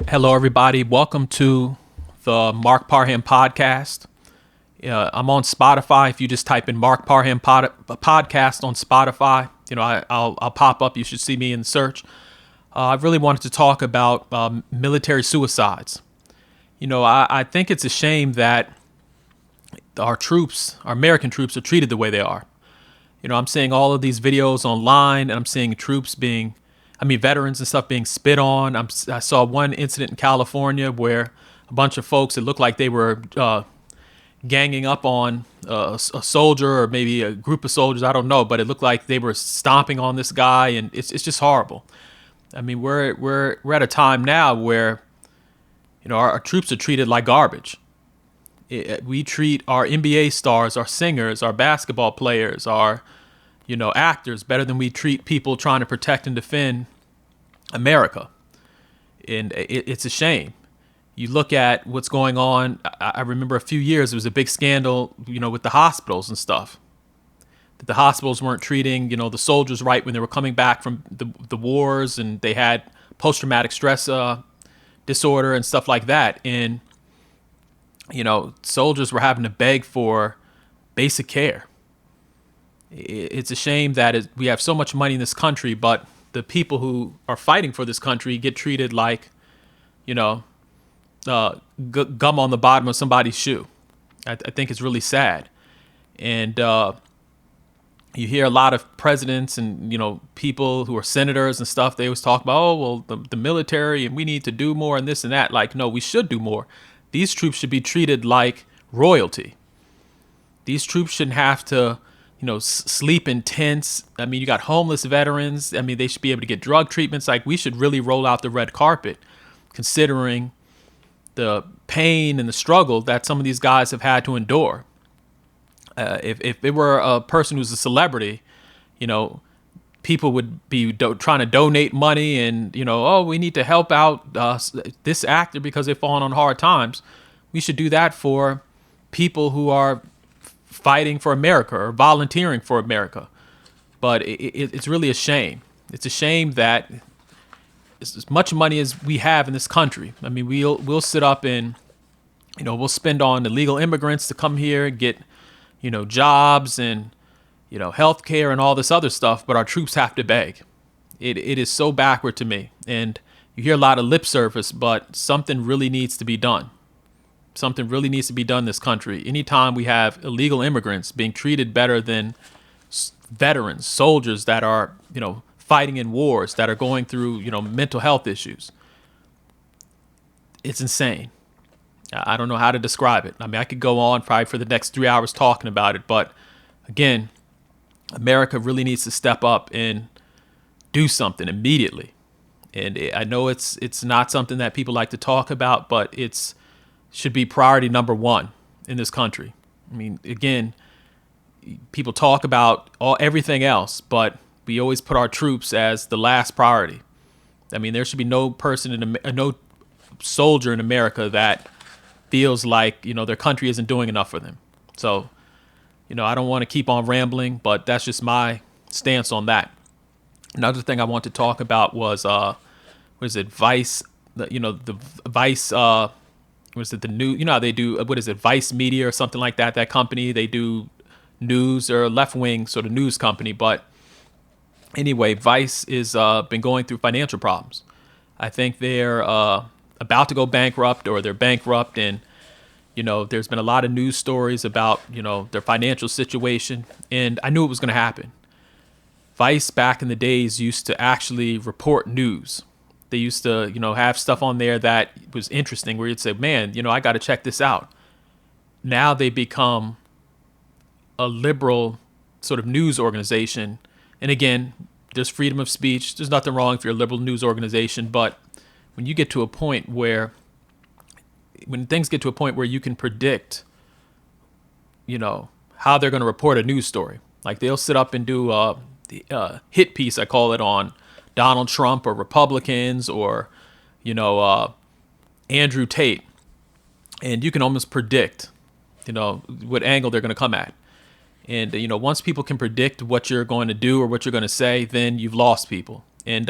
Hello, everybody. Welcome to the Mark Parham podcast. I'm on Spotify. If you just type in Mark Parham podcast on Spotify, I'll pop up. You should see me in the search. I really wanted to talk about military suicides. I think it's a shame that our American troops, are treated the way they are. I'm seeing all of these videos online, and I'm seeing veterans and stuff being spit on. I saw one incident in California where a bunch of folks, it looked like they were ganging up on a soldier or maybe a group of soldiers. I don't know, but it looked like they were stomping on this guy, and it's just horrible. I mean, we're at a time now where our troops are treated like garbage. We treat our NBA stars, our singers, our basketball players, our actors better than we treat people trying to protect and defend America. And it's a shame. You look at what's going on. I remember a few years, there was a big scandal, with the hospitals and stuff. That the hospitals weren't treating, the soldiers right when they were coming back from the wars, and they had post-traumatic stress disorder and stuff like that. And, soldiers were having to beg for basic care. It's a shame that we have so much money in this country, but the people who are fighting for this country get treated like, gum on the bottom of somebody's shoe. I think it's really sad. And you hear a lot of presidents and, people who are senators and stuff. They always talk about, the military, and we need to do more and this and that. Like, no, we should do more. These troops should be treated like royalty. These troops shouldn't have to sleep in tents. I mean, you got homeless veterans. I mean, they should be able to get drug treatments. Like, we should really roll out the red carpet, considering the pain and the struggle that some of these guys have had to endure. If it were a person who's a celebrity, people would be trying to donate money and, we need to help out this actor because they've fallen on hard times. We should do that for people who are fighting for America or volunteering for America. But it's really a shame. It's a shame that as much money as we have in this country, I mean, we'll sit up and, we'll spend on illegal immigrants to come here and get, jobs and, health care and all this other stuff, but our troops have to beg. It is so backward to me. And you hear a lot of lip service, but something really needs to be done. Something really needs to be done in this country. Anytime we have illegal immigrants being treated better than veterans, soldiers that are, fighting in wars, that are going through, mental health issues, it's insane. I don't know how to describe it. I mean, I could go on probably for the next 3 hours talking about it, but again, America really needs to step up and do something immediately. And I know it's not something that people like to talk about, but it's should be priority number one in this country. I mean, again, people talk about everything else, but we always put our troops as the last priority. I mean, there should be no soldier in America that feels like, their country isn't doing enough for them. So, I don't want to keep on rambling, but that's just my stance on that. Another thing I want to talk about was, Vice, the Vice, was it the new, how they do, Vice Media or something like that, that company, they do news or left-wing sort of news company. But anyway, Vice is been going through financial problems. I think they're about to go bankrupt or they're bankrupt. And, there's been a lot of news stories about, their financial situation. And I knew it was going to happen. Vice back in the days used to actually report news. They used to, have stuff on there that was interesting where you'd say, man, I got to check this out. Now they become a liberal sort of news organization. And again, there's freedom of speech. There's nothing wrong if you're a liberal news organization. But when you get to a point where, when things get to a point where you can predict, how they're going to report a news story, like they'll sit up and do a hit piece, I call it, on Donald Trump or Republicans or, Andrew Tate. And you can almost predict, what angle they're going to come at. And, once people can predict what you're going to do or what you're going to say, then you've lost people. And,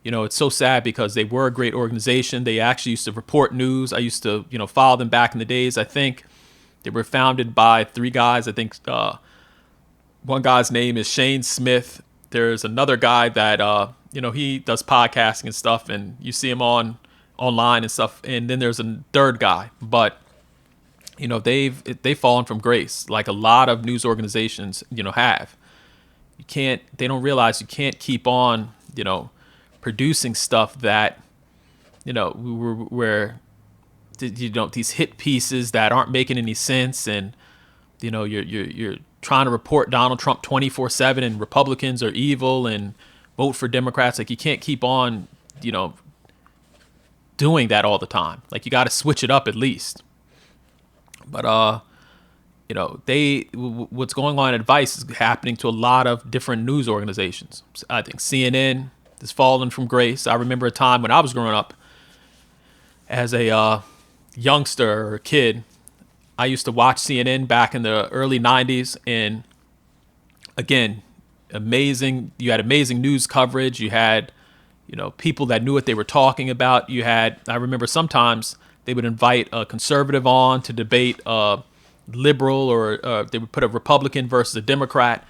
it's so sad because they were a great organization. They actually used to report news. I used to, follow them back in the days. I think they were founded by three guys. I think one guy's name is Shane Smith. There's another guy that, he does podcasting and stuff, and you see him online and stuff. And then there's a third guy, but they've fallen from grace, like a lot of news organizations, have. They don't realize you can't keep on, producing stuff that, where these hit pieces that aren't making any sense, and you're trying to report Donald Trump 24/7 and Republicans are evil and vote for Democrats. Like, you can't keep on, doing that all the time. Like, you got to switch it up at least. But what's going on at Vice is happening to a lot of different news organizations. I think CNN has fallen from grace. I remember a time when I was growing up as a youngster or a kid. I used to watch CNN back in the early 90s, and again, you had amazing news coverage. You had, people that knew what they were talking about. I remember sometimes they would invite a conservative on to debate a liberal, or they would put a Republican versus a Democrat.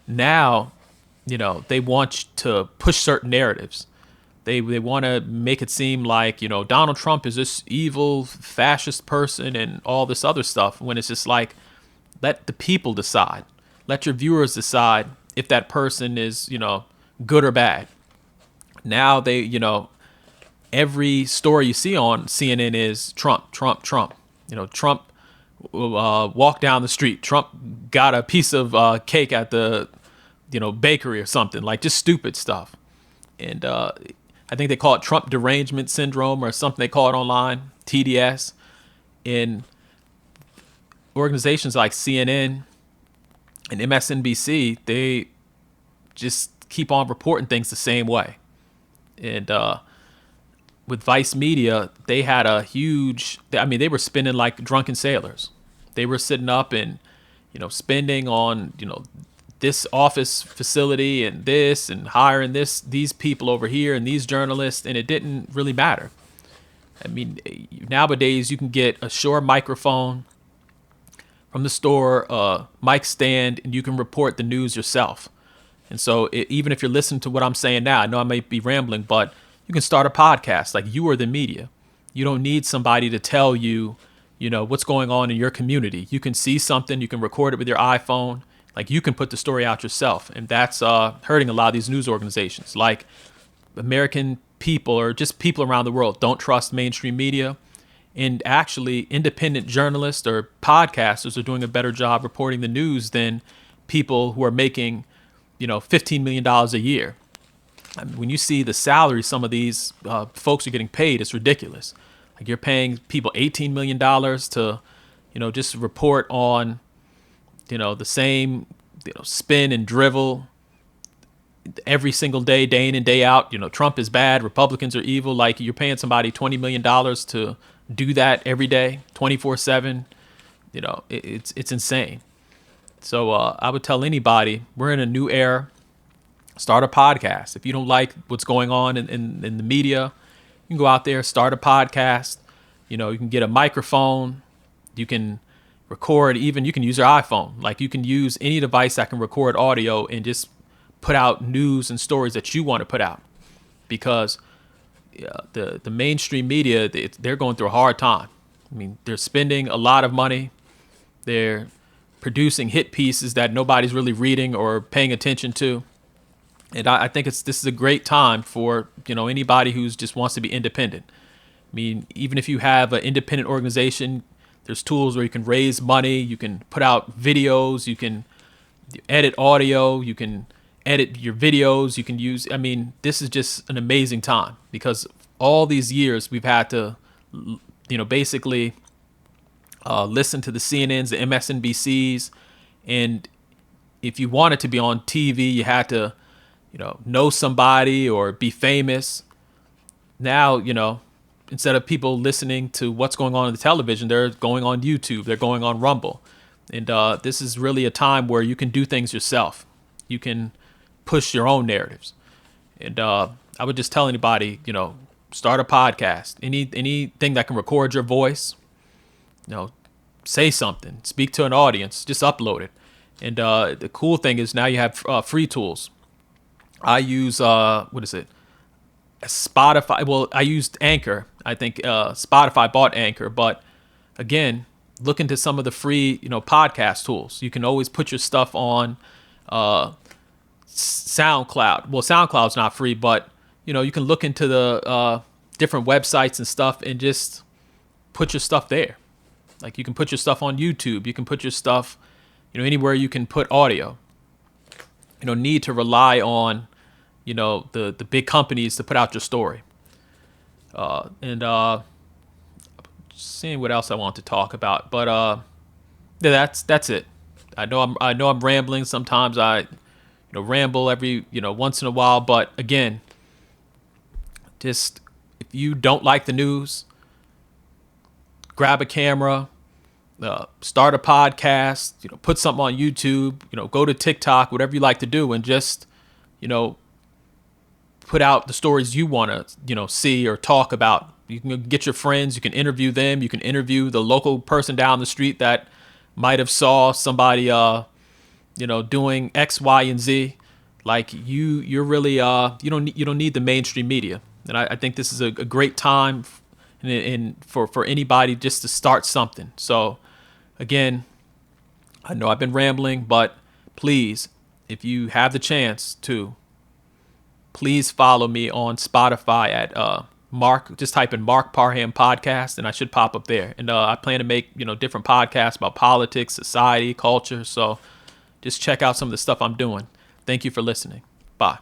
Now, they want to push certain narratives. They want to make it seem like, Donald Trump is this evil fascist person and all this other stuff, when it's just like, let the people decide. Let your viewers decide if that person is, good or bad. Now every story you see on CNN is Trump, Trump, Trump. Trump walked down the street. Trump got a piece of cake at the, bakery or something, like just stupid stuff. And I think they call it Trump derangement syndrome or something they call it online, TDS. In organizations like CNN and MSNBC, they just keep on reporting things the same way. And with Vice Media, they had they were spending like drunken sailors. They were sitting up and, spending on, this office facility and this, and hiring these people over here and these journalists, and it didn't really matter. I mean, nowadays you can get a Shure microphone from the store, a mic stand, and you can report the news yourself. And so even if you're listening to what I'm saying now, I know I might be rambling, but you can start a podcast. Like, you are the media. You don't need somebody to tell you, what's going on in your community. You can see something, you can record it with your iPhone. Like, you can put the story out yourself. And that's hurting a lot of these news organizations. Like, American people, or just people around the world, don't trust mainstream media. And actually, independent journalists or podcasters are doing a better job reporting the news than people who are making, $15 million a year. I mean, when you see the salary some of these folks are getting paid, it's ridiculous. Like, you're paying people $18 million to, just report on, the same, spin and drivel every single day, day in and day out. Trump is bad, Republicans are evil. Like, you're paying somebody $20 million to do that every day, 24/7. It's insane. So I would tell anybody, we're in a new era. Start a podcast. If you don't like what's going on in the media, you can go out there, start a podcast. You can get a microphone. You can record, even you can use your iPhone. Like, you can use any device that can record audio and just put out news and stories that you want to put out. Because the mainstream media, they're going through a hard time. I mean, they're spending a lot of money. They're producing hit pieces that nobody's really reading or paying attention to. And I think this is a great time for, anybody who's just wants to be independent. I mean, even if you have an independent organization, there's tools where you can raise money, you can put out videos, you can edit audio, you can edit your videos, you can use, this is just an amazing time, because all these years we've had to, basically listen to the CNNs, the MSNBCs, and if you wanted to be on TV, you had to, know somebody or be famous. Now, instead of people listening to what's going on the television, they're going on YouTube, they're going on Rumble. And this is really a time where you can do things yourself. You can push your own narratives. And I I would just tell anybody, start a podcast. Anything that can record your voice, say something, speak to an audience, just upload it. And the cool thing is now you have free tools. I use what is it? Spotify. Well, I used Anchor. I think Spotify bought Anchor, but again, look into some of the free, podcast tools. You can always put your stuff on SoundCloud. Well, SoundCloud's not free, but you can look into the different websites and stuff and just put your stuff there. Like you can put your stuff on YouTube. You can put your stuff, anywhere you can put audio. You don't need to rely on, the big companies to put out your story. And seeing what else I want to talk about, but yeah, that's it. I know I'm rambling. Sometimes I, ramble every, once in a while. But again, just if you don't like the news, grab a camera, start a podcast, put something on YouTube, go to TikTok, whatever you like to do, and just, put out the stories you want to, see or talk about. You can get your friends, you can interview them, you can interview the local person down the street that might have saw somebody, doing X, Y, and Z. Like you're really, you don't need the mainstream media. And I think this is a great time for anybody just to start something. So again, I know I've been rambling, but please, if you have the chance to, please follow me on Spotify at Mark. Just type in Mark Parham Podcast, and I should pop up there. And I plan to make different podcasts about politics, society, culture. So just check out some of the stuff I'm doing. Thank you for listening. Bye.